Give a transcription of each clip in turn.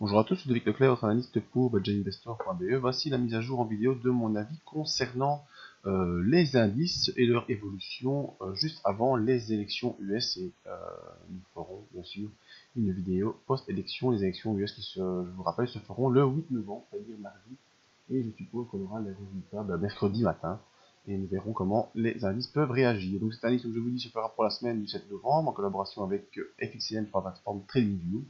Bonjour à tous, c'est David Leclerc, votre analyste pour budgetinvestor.be. Voici la mise à jour en vidéo de mon avis concernant les indices et leur évolution juste avant les élections US. Et nous ferons bien sûr une vidéo post-élection. Les élections US je vous rappelle, se feront le 8 novembre, c'est-à-dire mardi. Et je suppose qu'on aura les résultats mercredi matin. Et nous verrons comment les indices peuvent réagir. Donc cette analyse, comme je vous dis, se fera pour la semaine du 7 novembre en collaboration avec FXCM sur la plateforme TradingView.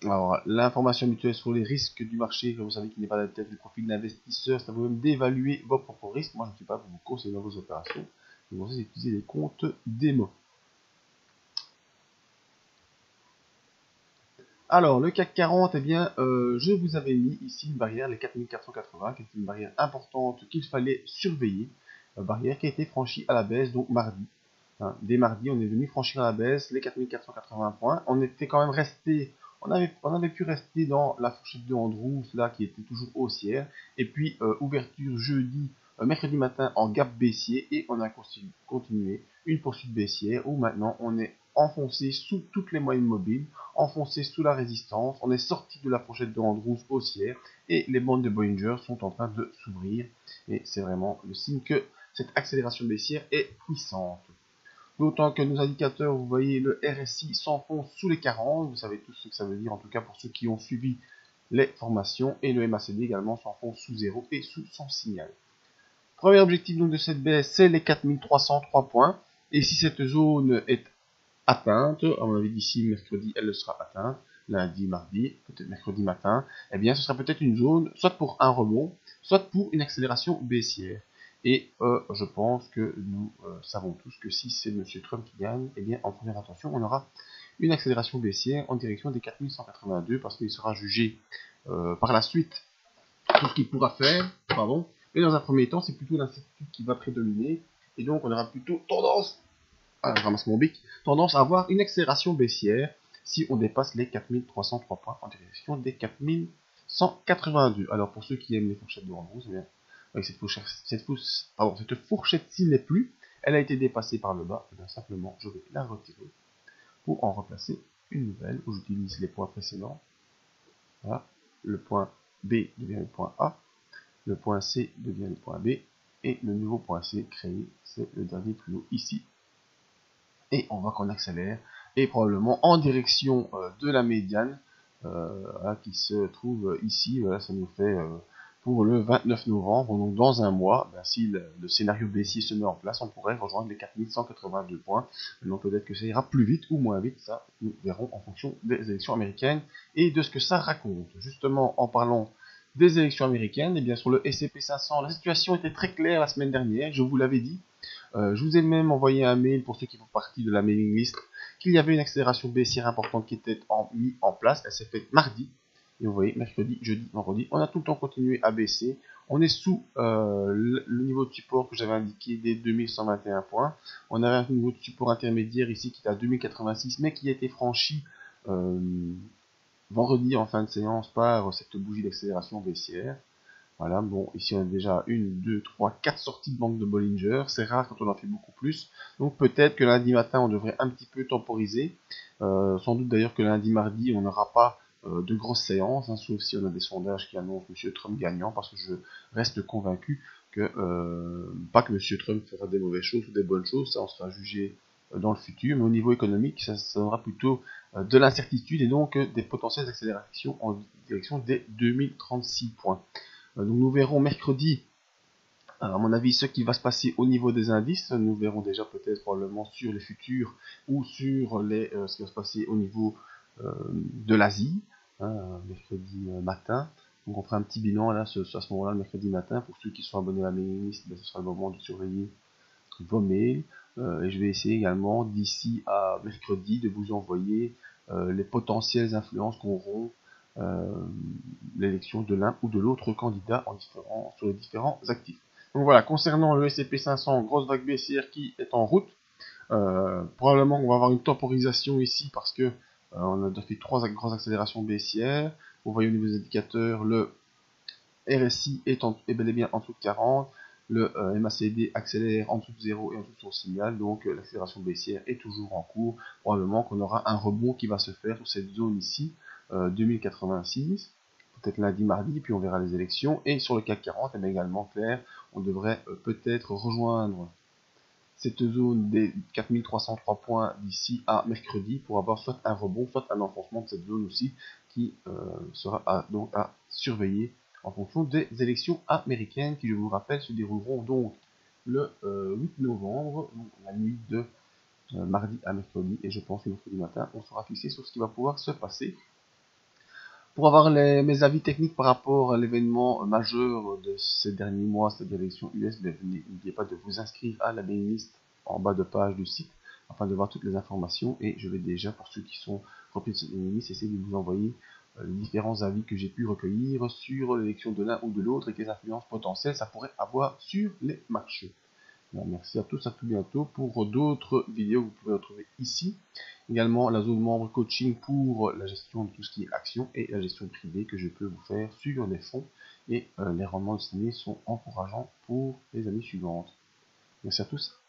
Alors, l'information habituelle sur les risques du marché, comme vous savez qu'il n'est pas la tête du profil d'investisseur, ça vous même d'évaluer vos propres risques. Moi, je ne suis pas pour vous conseiller dans vos opérations. Vous conseille d'utiliser des comptes démo. Alors, le CAC 40, eh bien, je vous avais mis ici une barrière, les 4480, qui est une barrière importante qu'il fallait surveiller. Barrière qui a été franchie à la baisse, donc mardi. Hein, dès mardi, on est venu franchir à la baisse les 4480 points. On était quand même resté, on avait pu rester dans la fourchette de Andrews, là, qui était toujours haussière. Et puis, ouverture jeudi, mercredi matin en gap baissier. Et on a continué une poursuite baissière où maintenant on est enfoncé sous toutes les moyennes mobiles, enfoncé sous la résistance. On est sorti de la fourchette de Andrews haussière. Et les bandes de Bollinger sont en train de s'ouvrir. Et c'est vraiment le signe que cette accélération baissière est puissante. D'autant que nos indicateurs, vous voyez, le RSI s'enfonce sous les 40, vous savez tous ce que ça veut dire, en tout cas pour ceux qui ont suivi les formations, et le MACD également s'enfonce sous 0 et sous son signal. Premier objectif donc de cette baisse, c'est les 4303 points, et si cette zone est atteinte, à mon avis d'ici mercredi, elle le sera atteinte, lundi, mardi, peut-être mercredi matin, eh bien ce sera peut-être une zone, soit pour un rebond, soit pour une accélération baissière. Et je pense que nous savons tous que si c'est M. Trump qui gagne, eh bien en première intention, on aura une accélération baissière en direction des 4182 parce qu'il sera jugé par la suite tout ce qu'il pourra faire, pardon. Mais dans un premier temps, c'est plutôt l'incertitude qui va prédominer et donc on aura plutôt tendance, je ramasse mon bic, tendance à avoir une accélération baissière si on dépasse les 4303 points en direction des 4182. Alors pour ceux qui aiment les fourchettes de Andrews, eh bien, avec cette fourchette-ci n'est plus, elle a été dépassée par le bas, et bien simplement je vais la retirer pour en replacer une nouvelle où j'utilise les points précédents. Voilà, le point B devient le point A, le point C devient le point B, et le nouveau point C créé, c'est le dernier plus haut ici. Et on voit qu'on accélère, et probablement en direction de la médiane, qui se trouve ici. Voilà, ça nous fait pour le 29 novembre, donc dans un mois, ben, si le scénario baissier se met en place, on pourrait rejoindre les 4182 points. Maintenant, peut-être que ça ira plus vite ou moins vite, ça nous verrons en fonction des élections américaines et de ce que ça raconte. Justement, en parlant des élections américaines, et bien sur le S&P 500, la situation était très claire la semaine dernière, je vous l'avais dit. Je vous ai même envoyé un mail pour ceux qui font partie de la mailing list qu'il y avait une accélération baissière importante qui était mise en place. Elle s'est faite mardi. Et vous voyez, mercredi, jeudi, vendredi, on a tout le temps continué à baisser. On est sous le niveau de support que j'avais indiqué des 2121 points. On avait un niveau de support intermédiaire ici qui est à 2086, mais qui a été franchi euh, vendredi en fin de séance par cette bougie d'accélération baissière. Voilà, bon, ici on a déjà 1, 2, 3, 4 sorties de banque de Bollinger. C'est rare quand on en fait beaucoup plus. Donc peut-être que lundi matin, on devrait un petit peu temporiser. Sans doute d'ailleurs que lundi, mardi, on n'aura pas de grosses séances, hein, sauf si on a des sondages qui annoncent M. Trump gagnant, parce que je reste convaincu que, pas que M. Trump fera des mauvaises choses ou des bonnes choses, ça on sera jugé dans le futur, mais au niveau économique, ça sera plutôt de l'incertitude et donc des potentielles accélérations en direction des 2036 points. Donc nous verrons mercredi, à mon avis, ce qui va se passer au niveau des indices. Nous verrons déjà peut-être probablement sur les futurs ou sur ce qui va se passer au niveau de l'Asie, hein, mercredi matin. Donc on fera un petit bilan là, à ce moment-là, le mercredi matin. Pour ceux qui sont abonnés à la mailing list, ce sera le moment de surveiller vos mails. Et je vais essayer également d'ici à mercredi de vous envoyer les potentielles influences qu'auront l'élection de l'un ou de l'autre candidat sur les différents actifs. Donc voilà, concernant le S&P 500, grosse vague baissière qui est en route. Probablement qu'on va avoir une temporisation ici parce que on a déjà fait 3 grosses accélérations baissières. Vous voyez au niveau des indicateurs, le RSI est bel et bien en dessous de 40. Le MACD accélère en dessous de 0 et en dessous de son signal, donc l'accélération baissière est toujours en cours. Probablement qu'on aura un rebond qui va se faire sur cette zone ici, 2086, peut-être lundi, mardi, puis on verra les élections. Et sur le CAC 40, eh bien également clair, on devrait peut-être rejoindre cette zone des 4303 points d'ici à mercredi pour avoir soit un rebond, soit un enfoncement de cette zone aussi qui sera donc à surveiller en fonction des élections américaines qui, je vous rappelle, se dérouleront donc le 8 novembre, donc la nuit de mardi à mercredi, et je pense que mercredi matin, on sera fixé sur ce qui va pouvoir se passer. Pour avoir mes avis techniques par rapport à l'événement majeur de ces derniers mois, c'est-à-dire l'élection US, n'oubliez pas de vous inscrire à la mailing list en bas de page du site afin de voir toutes les informations. Et je vais déjà, pour ceux qui sont remplis de cette mailing list, essayer de vous envoyer les différents avis que j'ai pu recueillir sur l'élection de l'un ou de l'autre et quelles influences potentielles ça pourrait avoir sur les marchés. Bon, merci à tous, à tout bientôt pour d'autres vidéos que vous pouvez retrouver ici. Également la zone membre coaching pour la gestion de tout ce qui est action et la gestion privée que je peux vous faire sur les fonds. Et les rendements estimés sont encourageants pour les années suivantes. Merci à tous.